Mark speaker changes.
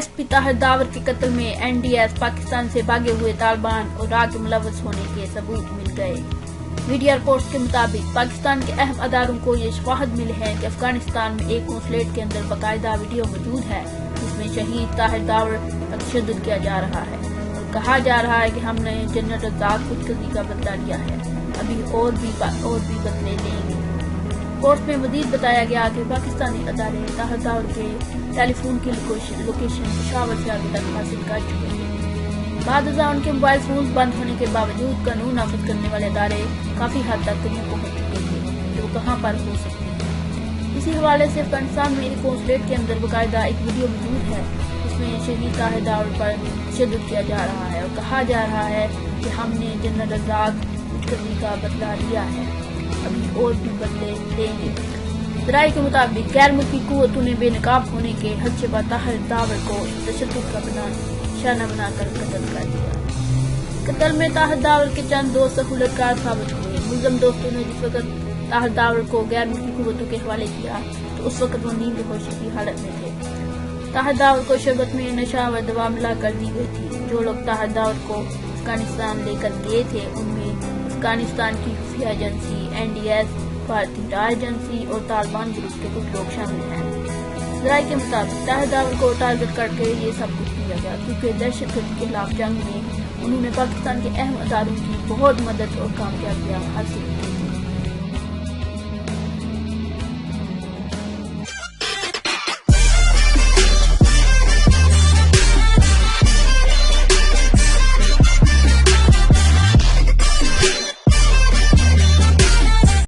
Speaker 1: S P Tahir داور کے قتل میں NDS پاکستان سے بھاگے ہوئے طالبان اور راہ کے ملوث ہونے کے ثبوت مل گئے۔ میڈیا رپورٹس کے مطابق پاکستان کے اہم اداروں کو یہ شواہد ملی ہے کہ افغانستان میں ایک قونصلیٹ کے اندر باقاعدہ ویڈیو موجود ہے جس میں شہید طاہر داور پر تشدد کیا جا رہا ہے اور کہا جا رہا ہے کہ ہم نے جنرل رزاق خودکشی کا بدلہ لیا ہے، ابھی اور بھی بدلے لیں گے۔ رپورٹ میں مزید بتایا گیا کہ پاکستانی ادارے طاہر داور کے ٹیلی فون کی لوکیشن پشاور سے آگے تک حاصل کر چکے ہیں۔ بعد ازاں ان کے موبائل فونز بند ہونے کے باوجود قانون نافذ کرنے والے ادارے کافی حد تک قریب پہنچ چکے تھے کہ وہ کہاں پر ہو سکتے ہیں۔ اسی حوالے سے افغانستان میں ایک قونصلیٹ کے اندر باقاعدہ ایک ویڈیو موجود ہے جس میں شہید طاہر داور پر تشدد کیا جا رہا ہے اور کہا جا رہا ہے کہ ہم نے جنرل رزاق خودکشی کا بدلہ لیا ہے، ابھی اور بھی بدلے لیں گے۔ ذرائع کے مطابق غیر ملکی قوتوں نے بے نقاب ہونے کے حدشے پر طاہر داور کو تشدد کا نشانہ بنا کر قتل کر دیا۔ قتل میں طاہر داور کے چند دوست سہولت کار ثابت ہوئے۔ ملزم دوستوں نے جس وقت طاہر داور کو غیر ملکی قوتوں کے حوالے کیا تو اس وقت وہ نیند ہوشی کی حالت میں تھے۔ طاہر داور کو شربت میں نشہ و دوا ملا کر دی گئی تھی۔ جو لوگ طاہر داور کو افغانستان لے کر گئے تھے ان میں افغانستان کی خفیہ ایجنسی NDS، بھارتی راہ ایجنسی اور طالبان گروپ کے کچھ لوگ شامل ہیں۔ ذرائع کے مطابق طاہر داور کو ٹارگٹ کر کے یہ سب کچھ کیا گیا کیونکہ دہشت گردی کے خلاف جنگ میں انہوں نے پاکستان کے اہم اداروں کی بہت مدد اور کامیابیاں حاصل کی۔